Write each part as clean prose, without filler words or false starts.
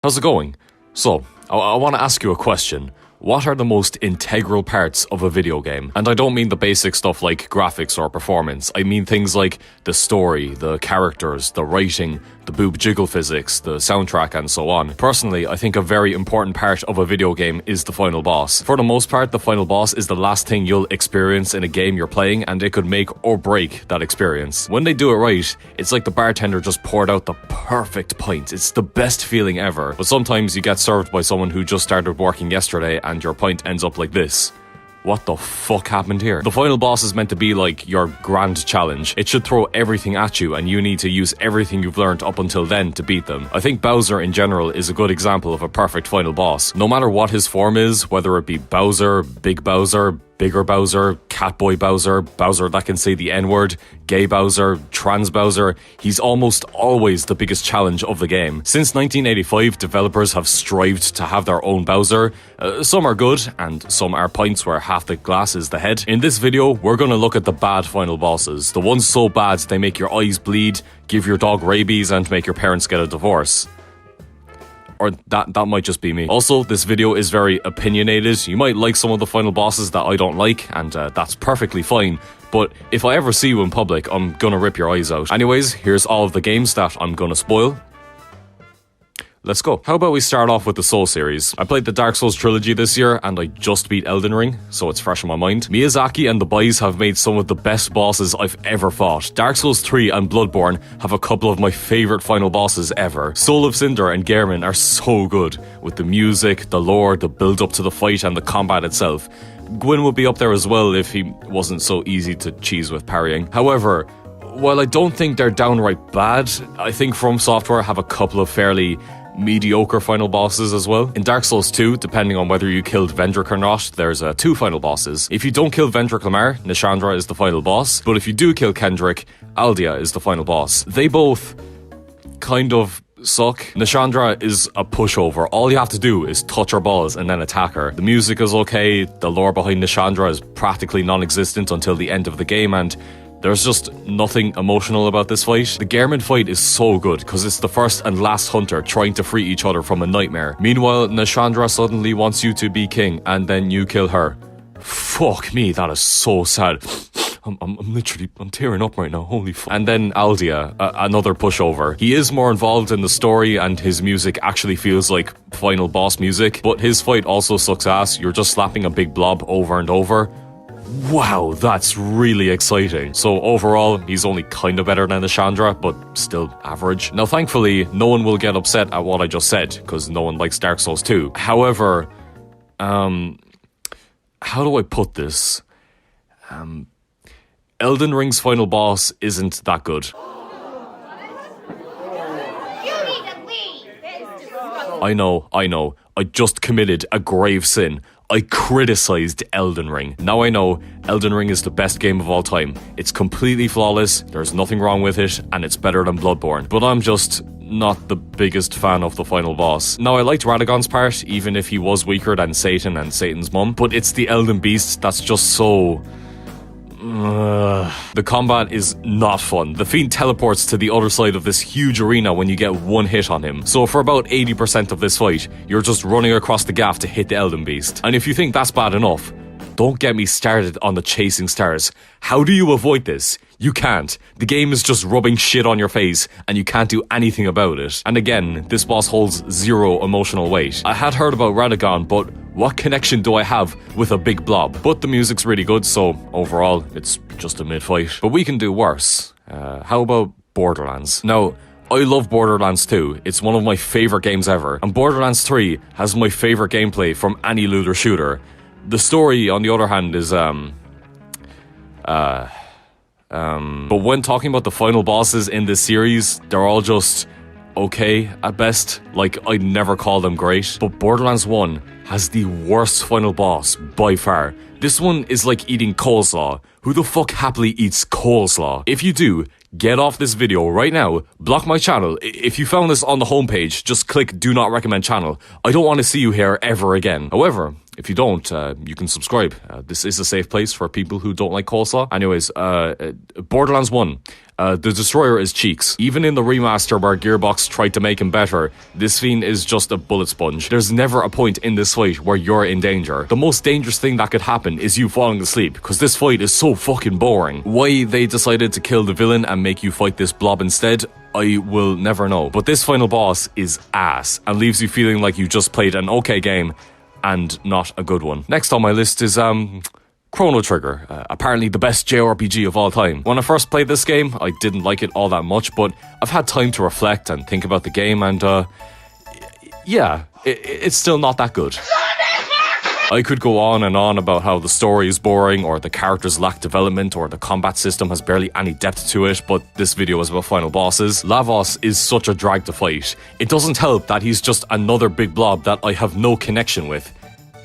How's it going? So, I want to ask you a question. What are the most integral parts of a video game? And I don't mean the basic stuff like graphics or performance. I mean things like the story, the characters, the writing, the boob jiggle physics, the soundtrack, and so on. Personally, I think a very important part of a video game is the final boss. For the most part, the final boss is the last thing you'll experience in a game you're playing, and it could make or break that experience. When they do it right, it's like the bartender just poured out the perfect pint. It's the best feeling ever. But sometimes you get served by someone who just started working yesterday and your pint ends up like this. What the fuck happened here? The final boss is meant to be like your grand challenge. It should throw everything at you and you need to use everything you've learned up until then to beat them. I think Bowser in general is a good example of a perfect final boss. No matter what his form is, whether it be Bowser, Big Bowser, Bigger Bowser, Catboy Bowser, Bowser that can say the N-word, Gay Bowser, Trans Bowser, he's almost always the biggest challenge of the game. Since 1985, developers have strived to have their own Bowser. Some are good, and some are pints where half the glass is the head. In this video, we're gonna look at the bad final bosses. The ones so bad they make your eyes bleed, give your dog rabies, and make your parents get a divorce. Or that might just be me. Also, this video is very opinionated. You might like some of the final bosses that I don't like, and that's perfectly fine. But if I ever see you in public, I'm gonna rip your eyes out. Anyways, here's all of the games that I'm gonna spoil. Let's go. How about we start off with the Soul series? I played the Dark Souls trilogy this year and I just beat Elden Ring, so it's fresh in my mind. Miyazaki and the boys have made some of the best bosses I've ever fought. Dark Souls 3 and Bloodborne have a couple of my favourite final bosses ever. Soul of Cinder and Gehrman are so good, with the music, the lore, the build up to the fight and the combat itself. Gwyn would be up there as well if he wasn't so easy to cheese with parrying. However, while I don't think they're downright bad, I think From Software have a couple of fairly mediocre final bosses as well. In Dark Souls 2, depending on whether you killed Vendrick or not, there's two final bosses. If you don't kill Vendrick Lamar, Nishandra is the final boss, but if you do kill Kendrick, Aldia is the final boss. They both kind of suck. Nishandra is a pushover. All you have to do is touch her balls and then attack her. The music is okay, the lore behind Nishandra is practically non-existent until the end of the game, and there's just nothing emotional about this fight. The Gehrman fight is so good because it's the first and last hunter trying to free each other from a nightmare. Meanwhile, Nishandra suddenly wants you to be king and then you kill her. Fuck me, that is so sad. I'm tearing up right now, holy fuck. And then Aldia, another pushover. He is more involved in the story and his music actually feels like final boss music, but his fight also sucks ass. You're just slapping a big blob over and over. Wow, that's really exciting. So overall, he's only kinda better than Nishandra, but still average. Now thankfully, no one will get upset at what I just said, because no one likes Dark Souls 2. However, how do I put this? Elden Ring's final boss isn't that good. I know, I just committed a grave sin. I criticized Elden Ring. Now I know Elden Ring is the best game of all time. It's completely flawless, there's nothing wrong with it, and it's better than Bloodborne. But I'm just not the biggest fan of the final boss. Now I liked Radagon's part, even if he was weaker than Satan and Satan's mum, but it's the Elden Beast that's just so... The combat is not fun. The fiend teleports to the other side of this huge arena when you get one hit on him. So for about 80% of this fight, you're just running across the gaff to hit the Elden Beast. And if you think that's bad enough, don't get me started on the chasing stars. How do you avoid this? You can't. The game is just rubbing shit on your face and you can't do anything about it. And again, this boss holds zero emotional weight. I had heard about Radagon, but what connection do I have with a big blob? But the music's really good, so overall, it's just a mid-fight. But we can do worse. How about Borderlands? Now, I love Borderlands 2. It's one of my favourite games ever. And Borderlands 3 has my favourite gameplay from any looter shooter. The story, on the other hand, is, but when talking about the final bosses in this series, they're all just okay at best. Like, I'd never call them great. But Borderlands 1 has the worst final boss by far. This one is like eating coleslaw. Who the fuck happily eats coleslaw? If you do, get off this video right now, block my channel. If you found this on the homepage, just click do not recommend channel. I don't want to see you here ever again. However, If you don't, you can subscribe. This is a safe place for people who don't like coleslaw. Anyways, Borderlands 1. The Destroyer is cheeks. Even in the remaster where Gearbox tried to make him better, this fiend is just a bullet sponge. There's never a point in this fight where you're in danger. The most dangerous thing that could happen is you falling asleep, because this fight is so fucking boring. Why they decided to kill the villain and make you fight this blob instead, I will never know. But this final boss is ass, and leaves you feeling like you just played an okay game, and not a good one. Next on my list is, Chrono Trigger, apparently the best JRPG of all time. When I first played this game, I didn't like it all that much, but I've had time to reflect and think about the game, and yeah, it's still not that good. I could go on and on about how the story is boring, or the characters lack development, or the combat system has barely any depth to it, but this video is about final bosses. Lavos is such a drag to fight. It doesn't help that he's just another big blob that I have no connection with.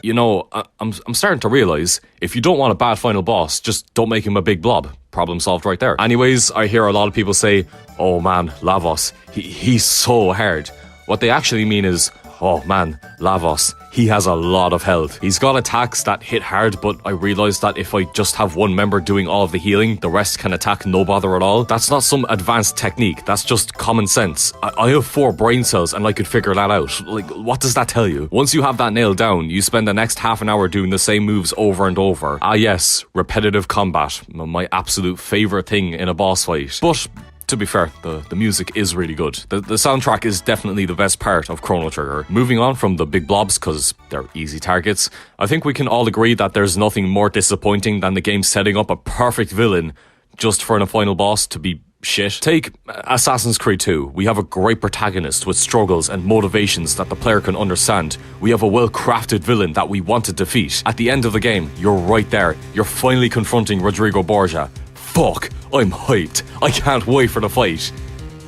You know, I'm starting to realize, if you don't want a bad final boss, just don't make him a big blob. Problem solved right there. Anyways, I hear a lot of people say, oh man, Lavos, he's so hard. What they actually mean is, oh man, Lavos, he has a lot of health. He's got attacks that hit hard, but I realized that if I just have one member doing all of the healing, the rest can attack no bother at all. That's not some advanced technique, that's just common sense. I have 4 brain cells and I could figure that out. Like, what does that tell you? Once you have that nailed down, you spend the next half an hour doing the same moves over and over. Ah yes, repetitive combat, my absolute favourite thing in a boss fight. But to be fair, the music is really good. The soundtrack is definitely the best part of Chrono Trigger. Moving on from the big blobs, because they're easy targets, I think we can all agree that there's nothing more disappointing than the game setting up a perfect villain just for a final boss to be shit. Take Assassin's Creed 2. We have a great protagonist with struggles and motivations that the player can understand. We have a well-crafted villain that we want to defeat. At the end of the game, you're right there. You're finally confronting Rodrigo Borgia. Fuck, I'm hyped. I can't wait for the fight.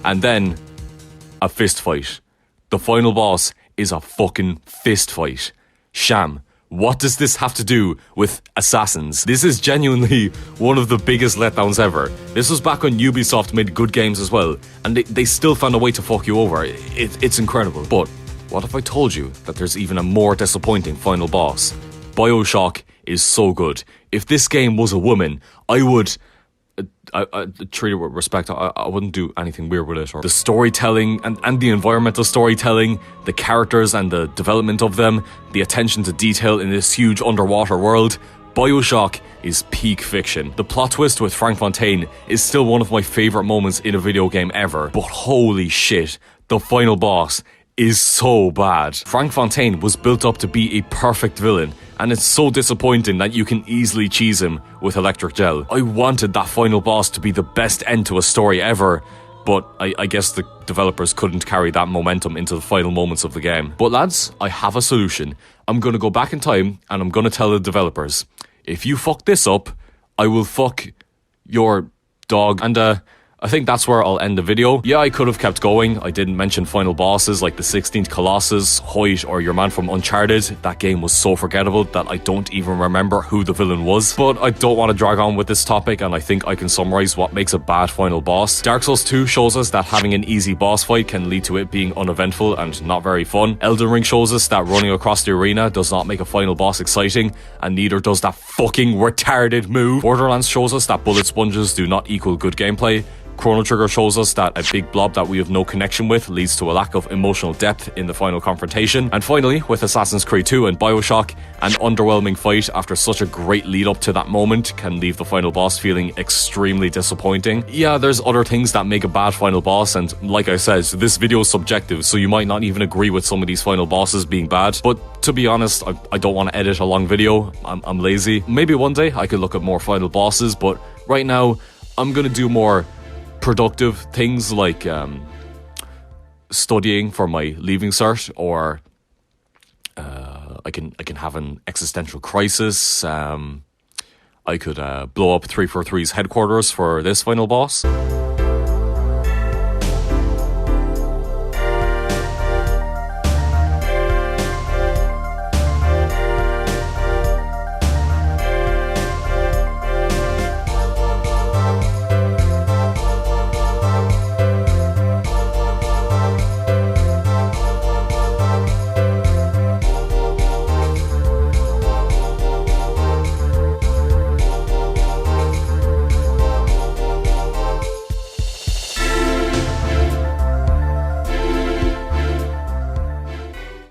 And then, a fist fight. The final boss is a fucking fist fight. Sham, what does this have to do with Assassins? This is genuinely one of the biggest letdowns ever. This was back when Ubisoft made good games as well, and they still found a way to fuck you over. It's incredible. But what if I told you that there's even a more disappointing final boss? BioShock is so good. If this game was a woman, I would... I treat it with respect. I wouldn't do anything weird with it. Or the storytelling and the environmental storytelling, the characters and the development of them, the attention to detail in this huge underwater world. BioShock is peak fiction. The plot twist with Frank Fontaine is still one of my favourite moments in a video game ever. But holy shit, the final boss is so bad. Frank Fontaine was built up to be a perfect villain, and it's so disappointing that you can easily cheese him with electric gel. I wanted that final boss to be the best end to a story ever, but I guess the developers couldn't carry that momentum into the final moments of the game. But lads, I have a solution. I'm gonna go back in time and I'm gonna tell the developers, if you fuck this up, I will fuck your dog. And I think that's where I'll end the video. Yeah, I could have kept going. I didn't mention final bosses like the 16th Colossus, Hoyt, or your man from Uncharted. That game was so forgettable that I don't even remember who the villain was. But I don't want to drag on with this topic, and I think I can summarize what makes a bad final boss. Dark Souls 2 shows us that having an easy boss fight can lead to it being uneventful and not very fun. Elden Ring shows us that running across the arena does not make a final boss exciting, and neither does that fucking retarded move. Borderlands shows us that bullet sponges do not equal good gameplay. Chrono Trigger shows us that a big blob that we have no connection with leads to a lack of emotional depth in the final confrontation. And finally, with Assassin's Creed 2 and BioShock, an underwhelming fight after such a great lead up to that moment can leave the final boss feeling extremely disappointing. Yeah, there's other things that make a bad final boss, and like I said, this video is subjective, so you might not even agree with some of these final bosses being bad. But to be honest, I don't want to edit a long video. I'm lazy. Maybe one day I could look at more final bosses, but right now I'm gonna do more productive things like studying for my leaving cert, or I can have an existential crisis. I could blow up 343's headquarters for this final boss.